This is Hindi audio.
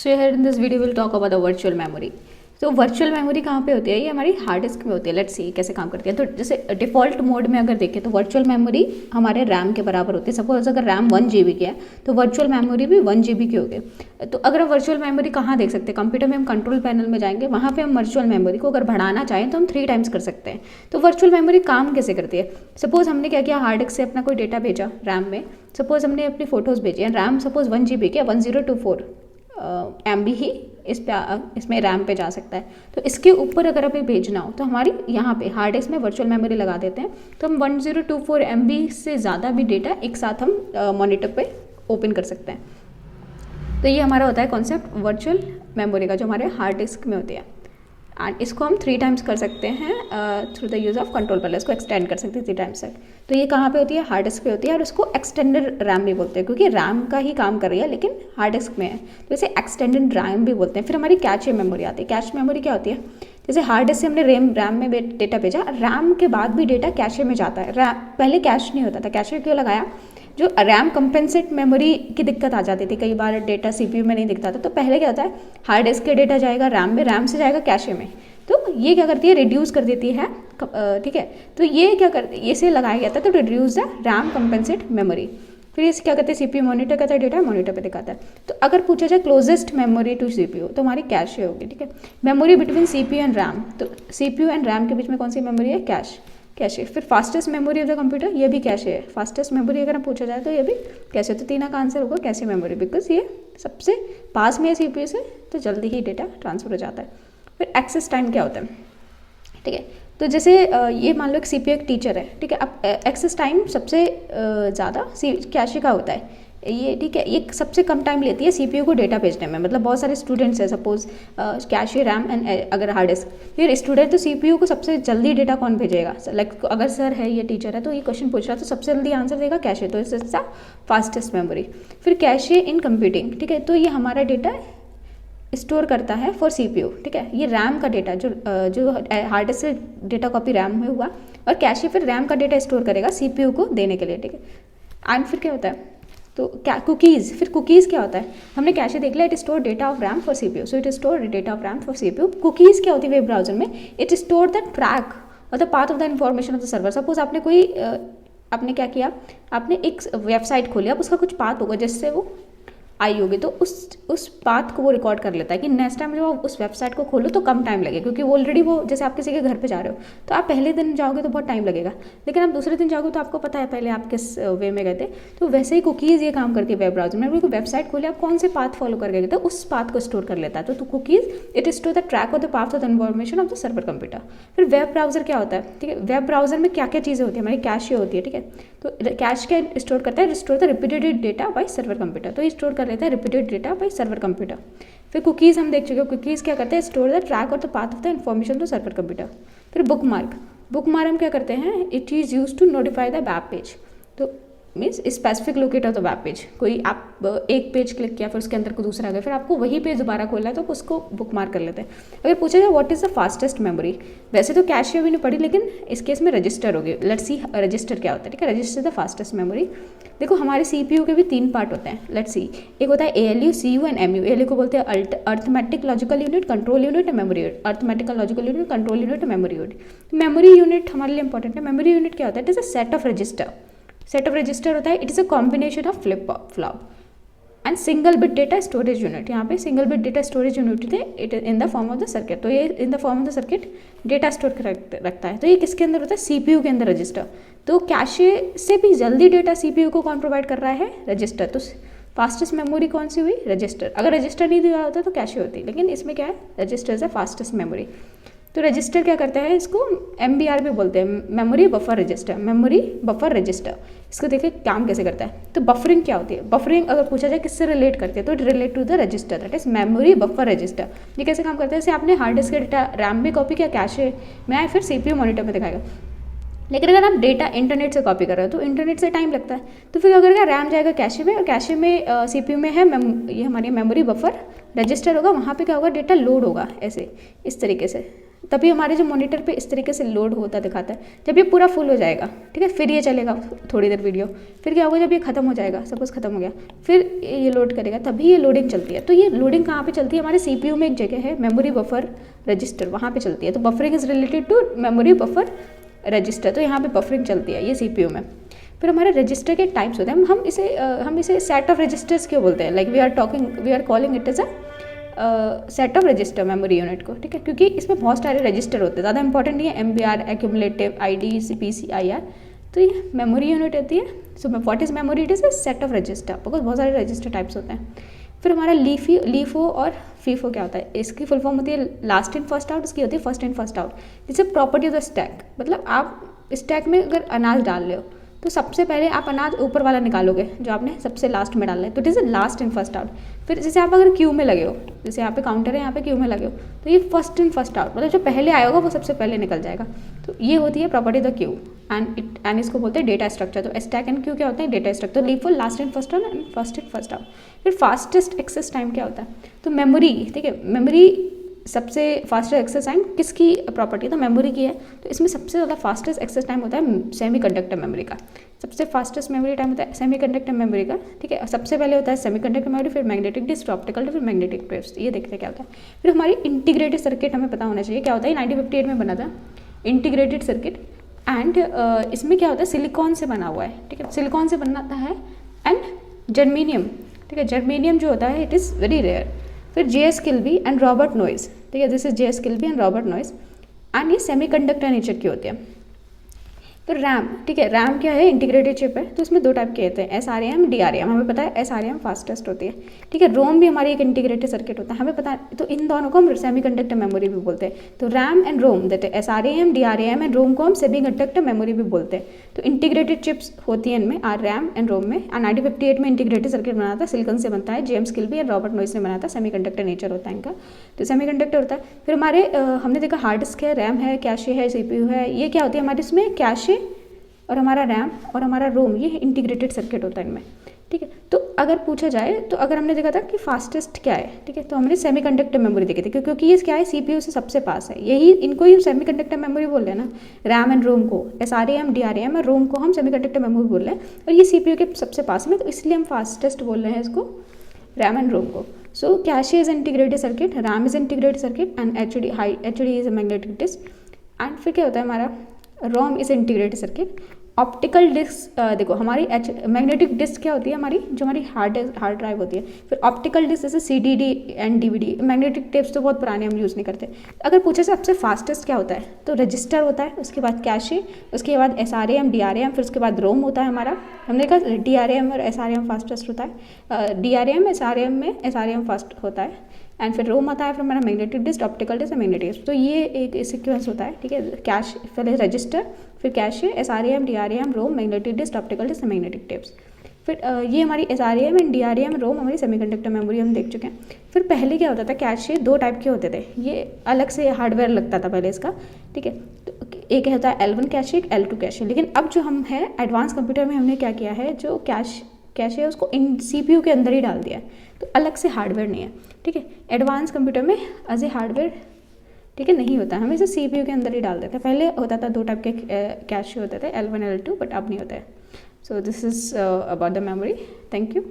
So here in this video will talk about the virtual memory. तो वर्चुअल मेमोरी कहाँ पे होती है? ये हमारी हार्ड डिस्क में होती है। लेट्स सी कैसे काम करती है। तो जैसे डिफ़ॉल्ट मोड में अगर देखें तो वर्चुअल मेमोरी हमारे रैम के बराबर होती है। सपोज अगर रैम 1 GB की है तो वर्चुअल मेमोरी भी 1 GB की होगी। तो अगर हम वर्चुअल मेमोरी कहाँ देख सकते हैं? कंप्यूटर में हम कंट्रोल पैनल में जाएंगे, वहाँ पे हम वर्चुअल मेमोरी को अगर बढ़ाना चाहें तो हम 3 टाइम्स कर सकते हैं। तो वर्चुअल मेमोरी काम कैसे करती है? सपोज हमने क्या किया, हार्ड डिस्क से अपना कोई डेटा भेजा रैम में। सपोज हमने अपनी फ़ोटोज़ भेजी हैं, रैम सपोज 1 GB की है, 1024 MB ही इसमें रैम पे जा सकता है। तो इसके ऊपर अगर हमें भेजना हो तो हमारी यहाँ पे हार्ड डिस्क में वर्चुअल मेमोरी लगा देते हैं, तो हम 1024 MB से ज़्यादा भी डेटा एक साथ हम मॉनिटर पे ओपन कर सकते हैं। तो ये हमारा होता है कॉन्सेप्ट वर्चुअल मेमोरी का, जो हमारे हार्ड डिस्क में होती है। एंड इसको हम 3 टाइम्स कर सकते हैं through the use of control panel. इसको एक्सटेंड कर सकते हैं 3 टाइम्स तक। तो ये कहाँ पे होती है? हार्ड डिस्क पे होती है, और उसको एक्सटेंडेड रैम भी बोलते हैं, क्योंकि रैम का ही काम कर रही है लेकिन हार्ड डिस्क में है, तो इसे एक्सटेंडेड रैम भी बोलते हैं। फिर हमारी कैशे मेमोरी आती है। कैश मेमोरी क्या होती है? जैसे हार्ड डिस्क से हमने रैम में डेटा भेजा, रैम के बाद भी डेटा कैशे में जाता है। पहले कैश नहीं होता था। कैशे क्यों लगाया? जो रैम कंपेंसेट मेमोरी की दिक्कत आ जाती थी, कई बार डेटा सीपीयू में नहीं दिखता था। तो पहले क्या होता है, हार्ड डिस्क के डेटा जाएगा रैम में, रैम से जाएगा कैशे में। तो ये क्या करती है? रिड्यूस कर देती है। ठीक है, तो ये क्या करती है? इसे लगाया गया था तो reduce the RAM compensate memory. फिर इसे क्या करते हैं? सीपीयू मॉनिटर करता है, डेटा मॉनिटर पे दिखाता है। तो अगर पूछा जाए क्लोजेस्ट मेमोरी टू सीपीयू, तो हमारी कैशे होगी। ठीक है, memory between CPU and RAM, तो सीपीयू एंड रैम के बीच में कौन सी मेमोरी है? कैशे। फिर fastest memory of the computer, ये भी कैशे है। फास्टेस्ट मेमोरी अगर हम पूछा जाए तो ये भी कैशे। तो 3 का आंसर होगा कैशे मेमोरी, बिकॉज ये सबसे पास में है सीपीयू से, तो जल्दी ही डेटा ट्रांसफर हो जाता है। फिर एक्सेस टाइम क्या होता है? ठीक है, तो जैसे ये मान लो एक सीपीयू एक टीचर है, ठीक है। अब एक्सेस टाइम सबसे ज़्यादा कैशे का होता है ये, ठीक है। ये सबसे कम टाइम लेती है सीपीयू को डेटा भेजने में। मतलब बहुत सारे स्टूडेंट्स हैं, सपोज कैशे, रैम एंड अगर हार्ड डिस्क, फिर स्टूडेंट, तो सीपीयू को सबसे जल्दी डेटा कौन भेजेगा? लाइक अगर सर है, ये टीचर है, तो ये क्वेश्चन पूछ रहा है, तो सबसे जल्दी आंसर देगा कैशे, तो इससे फास्टेस्ट मेमोरी। फिर कैशे इन कंप्यूटिंग, ठीक है, तो ये हमारा डेटा स्टोर करता है फॉर सीपीयू, ठीक है। ये रैम का डेटा जो हार्ड डिस्क से डेटा कॉपी रैम में हुआ, और कैशे फिर रैम का डेटा स्टोर करेगा सीपीयू को देने के लिए, ठीक है। एंड फिर क्या होता है? तो क्या कुकीज़, फिर कुकीज़ क्या होता है? हमने कैशे देख लिया, it store data of RAM for CPU, so it store data of RAM for CPU. Cookies क्या होती है वेब ब्राउजर में? इट स्टोर द ट्रैक और the path of the information of the server. Suppose आपने कोई आपने क्या किया, आपने एक वेबसाइट खोली, अब उसका कुछ पाथ होगा जिससे वो आई होगी, तो उस बात को वो रिकॉर्ड कर लेता है कि नेक्स्ट टाइम जब आप उस वेबसाइट को खोलो तो कम टाइम लगेगा, क्योंकि वो ऑलरेडी वो, जैसे आप किसी के घर पे जा रहे हो तो आप पहले दिन जाओगे तो बहुत टाइम लगेगा, लेकिन आप दूसरे दिन जाओगे तो आपको पता है पहले आप किस वे में गए थे। तो वैसे ही कुकीज़ ये काम करती है वेब ब्राउजर में। कोई वेबसाइट खोले, आप कौन से पाथ फॉलो करके गए थे, उस पाथ को स्टोर कर लेता है। तो cookies it store the track of the path of the information of the server computer. फिर वेब ब्राउजर क्या होता है? ठीक है, वेब ब्राउजर में क्या क्या चीज़ें होती है? हमारी कैशे होती है, ठीक है। तो कैश क्या स्टोर करता है? Store the repeated data by server computer, तो ये स्टोर कर लेता है repeated data by server computer. फिर कुकीज़ हम देख चुके हैं, कुकीज़ क्या करते हैं? स्टोर द ट्रैक और the path of the information to server computer. फिर बुक मार्क हम क्या करते हैं? It is use to notify the web page, तो means specific locator of the web page. कोई आप एक पेज क्लिक किया, फिर उसके अंदर को दूसरा गया, फिर आपको वही पेज दोबारा खोलना है तो उसको बुक मार्क कर लेते हैं। अगर पूछा जाए what is the fastest memory, वैसे तो कैशे अभी नहीं पढ़ी, लेकिन इस केस में रजिस्टर होगी। लेट्स सी रजिस्टर क्या होता है, ठीक है। Register the fastest memory. देखो हमारे सीपीयू के भी 3 पार्ट होते हैं। लेट्स सी, एक होता है ALU, CU and MU. ALU को बोलते हैं arithmetic logical unit, control unit and memory unit. Arithmetical logical unit, control unit, memory unit. Memory unit हमारे लिए इंपॉर्टेंट है। मेमोरी यूनिट क्या होता है? It is a set of register. Set of register होता है, it is a combination of flip flop and single bit data storage unit. यहाँ पे single bit data storage unit थे, it in the form of the circuit. तो ये in the form of the circuit data store रखता है। तो ये किसके अंदर होता है? सीपीयू के अंदर रजिस्टर। तो कैशे से भी जल्दी डेटा सीपीयू को कौन प्रोवाइड कर रहा है? रजिस्टर। तो फास्टेस्ट मेमोरी कौन सी हुई? रजिस्टर। अगर रजिस्टर नहीं दिया होता तो कैशे होती, लेकिन इसमें क्या है? Register is fastest memory. तो रजिस्टर क्या करता है? इसको MBR भी बोलते हैं, memory buffer register. Memory buffer register, इसको देखिए काम कैसे करता है। तो बफरिंग क्या होती है? बफरिंग अगर पूछा जाए किससे रिलेट करती है, तो it relate to the register, that is memory buffer register. ये कैसे काम करता है? जैसे आपने हार्ड डिस्क का डेटा रैम में कॉपी किया, कैशे में आए, फिर सीपीयू मॉनिटर में दिखाएगा। लेकिन अगर आप डेटा इंटरनेट से कॉपी कर रहे हो तो इंटरनेट से टाइम लगता है। तो फिर अगर रैम जाएगा कैशे में, और कैशे में सीपीयू में है ये हमारी मेमोरी बफर रजिस्टर होगा, वहाँ पे क्या होगा? डेटा लोड होगा ऐसे इस तरीके से। तभी हमारे जो मॉनिटर पे इस तरीके से लोड होता दिखाता है। जब ये पूरा फुल हो जाएगा, ठीक है, फिर ये चलेगा थोड़ी देर वीडियो, फिर क्या होगा जब ये खत्म हो जाएगा, सपोज खत्म हो गया, फिर ये लोड करेगा, तभी ये लोडिंग चलती है। तो ये लोडिंग कहाँ पे चलती है? हमारे CPU में एक जगह है मेमोरी बफर रजिस्टर, वहाँ पे चलती है। तो buffering is related to memory buffer register, तो यहाँ पे बफरिंग चलती है ये CPU में। फिर हमारे रजिस्टर के टाइप्स होते हैं, हम इसे सेट ऑफ रजिस्टर्स क्यों बोलते हैं? Like we are calling it as a set of register memory unit को, ठीक है, क्योंकि इसमें बहुत सारे रजिस्टर होते हैं, ज़्यादा इंपॉर्टेंट नहीं है, MBR, accumulative, ID, CPC, IR, तो ये मेमोरी यूनिट होती है। So what is memory? It is a set of register, because बहुत सारे रजिस्टर टाइप्स होते हैं। फिर हमारा लीफो और फीफो क्या होता है? इसकी फुल फॉर्म होती है लास्ट इन फर्स्ट आउट, इसकी होती है फर्स्ट इन फर्स्ट आउट। जैसे प्रॉपर्टी ऑफ द स्टैक, मतलब आप स्टैक में अगर अनाज डाल रहे हो तो सबसे पहले आप अनाज ऊपर वाला निकालोगे जो आपने सबसे लास्ट में डालना है, तो it is last in first out. फिर जैसे आप अगर क्यू में लगे हो, जैसे यहाँ पे काउंटर है, यहाँ पे क्यू में लगे हो, तो ये फर्स्ट इन फर्स्ट आउट, मतलब जो पहले आया होगा वो सबसे पहले निकल जाएगा। तो ये होती है प्रॉपर्टी द क्यू एंड इसको बोलते हैं डेटा स्ट्रक्चर। तो स्टैक एंड क्यू क्या होता है? Data structure. LIFO last in first out and first in first out. फिर फास्टेस्ट एक्सेस टाइम क्या होता है? तो मेमोरी, ठीक है, मेमोरी सबसे फास्टेस्ट एक्सेस टाइम किसकी प्रॉपर्टी है? तो मेमोरी की है। तो इसमें सबसे ज़्यादा फास्टेस्ट एक्सेस टाइम होता है सेमीकंडक्टर मेमोरी का। सबसे फास्टेस्ट मेमोरी टाइम होता है सेमीकंडक्टर मेमोरी का, ठीक है। सबसे पहले होता है सेमीकंडक्टर मेमोरी, फिर मैग्नेटिक डिस्क, ऑप्टिकल, फिर मैग्नेटिक ड्रिफ्ट। ये देखते हैं क्या होता है। फिर हमारी इंटीग्रेटेड सर्किट हमें पता होना चाहिए क्या होता है। 1958 में बना था इंटीग्रेटेड सर्किट, एंड इसमें क्या होता है? सिलिकॉन से बना हुआ है, ठीक है, सिलिकॉन से बनाता है, एंड जर्मेनियम, ठीक है, जर्मेनियम जो होता है इट इज़ वेरी रेयर। फिर JS Kilby and Robert noise, ठीक है, this is JS Kilby and Robert noise, and ये सेमीकंडक्टर नेचर की होती है। फिर रैम, ठीक है, रैम क्या है? इंटीग्रेटेड चिप है, तो इसमें दो टाइप के होते हैं, SRAM, DRAM। हमें पता है SRAM फास्टेस्ट होती है, ठीक है। रोम भी हमारी एक इंटीग्रेटेड सर्किट होता है, हमें पता है। तो इन दोनों को हम सेमीकंडक्टर मेमोरी भी बोलते हैं। तो रैम एंड रोम, दैट है SRAM, DRAM एंड रोम को हम सेमीकंडक्टर मेमोरी भी बोलते हैं। तो इंटीग्रेटेड चिप्स होती हैं इनमें, रैम एंड रोम में। 1958 में इंटीग्रेटेड सर्किट बना था, सिलिकॉन से बनता है, James Kilby and Robert noise ने बनाया था। सेमीकंडक्टर नेचर होता है इनका, तो सेमीकंडक्टर होता है। फिर हमारे हमने देखा हार्ड डिस्क है, रैम है, कैशे है, CPU है। ये क्या होती है हमारे इसमें? कैशे और हमारा रैम और हमारा रोम, ये इंटीग्रेटेड सर्किट होता है इनमें, ठीक है। तो अगर पूछा जाए, तो अगर हमने देखा था कि फास्टेस्ट क्या है, ठीक है, तो हमने सेमीकंडक्टर मेमोरी देखी थी, क्योंकि ये क्या है? CPU से सबसे पास है, यही इनको ही सेमीकंडक्टर मेमोरी बोल रहे हैं ना, रैम एंड रोम को। SRAM, DRAM और रोम को हम सेमीकंडक्टर मेमोरी बोल रहे हैं, और ये CPU के सबसे पास में, तो इसलिए हम फास्टेस्ट बोल रहे हैं इसको, रैम एंड रोम को। So cache is integrated circuit, RAM is integrated circuit, and HD is a magnetic disk. And फिर क्या होता है हमारा? ROM is integrated circuit. Optical disk, देखो हमारी मैग्नेटिक डिस्क क्या होती है? हमारी जो हमारी हार्ड ड्राइव होती है। फिर ऑप्टिकल डिस्क जैसे CDD and DVD। Magnetic tapes तो बहुत पुराने, हम यूज़ नहीं करते। अगर पूछे सबसे फास्टेस्ट क्या होता है, तो रजिस्टर होता है, उसके बाद कैशे, उसके बाद SRAM, DRAM, फिर उसके बाद रोम होता है हमारा। हमने कहा DRAM और SRAM फास्टेस्ट होता है, DRAM SRAM में SRAM फास्ट होता है, एंड फिर रोम आता है, फिर हमारा magnetic disk, optical disk, magnetic disk. तो ये एक सीक्वेंस होता है, ठीक है। कैश पहले रजिस्टर, फिर cache, SRAM, DRAM, ROM, magnetic disk, optical disk, magnetic tapes. फिर ये हमारी SRAM एंड DRAM, रोम हमारी सेमीकंडक्टर मेमोरी हम देख चुके हैं। फिर पहले क्या होता था? कैशे दो टाइप के होते थे, ये अलग से हार्डवेयर लगता था पहले इसका, ठीक है। तो एक होता है L1 कैशे, एक L2 कैशे। लेकिन अब जो हम है एडवांस कंप्यूटर में हमने क्या किया है, जो कैशे है उसको इन CPU के अंदर ही डाल दिया है, तो अलग से हार्डवेयर नहीं है, ठीक है। एडवांस कंप्यूटर में एज ए हार्डवेयर, ठीक है, नहीं होता, हम इसे CPU के अंदर ही डाल देते हैं। पहले होता था दो टाइप के कैशे होते थे, L1 L2, बट अब नहीं होता है। So this is about the memory. Thank you.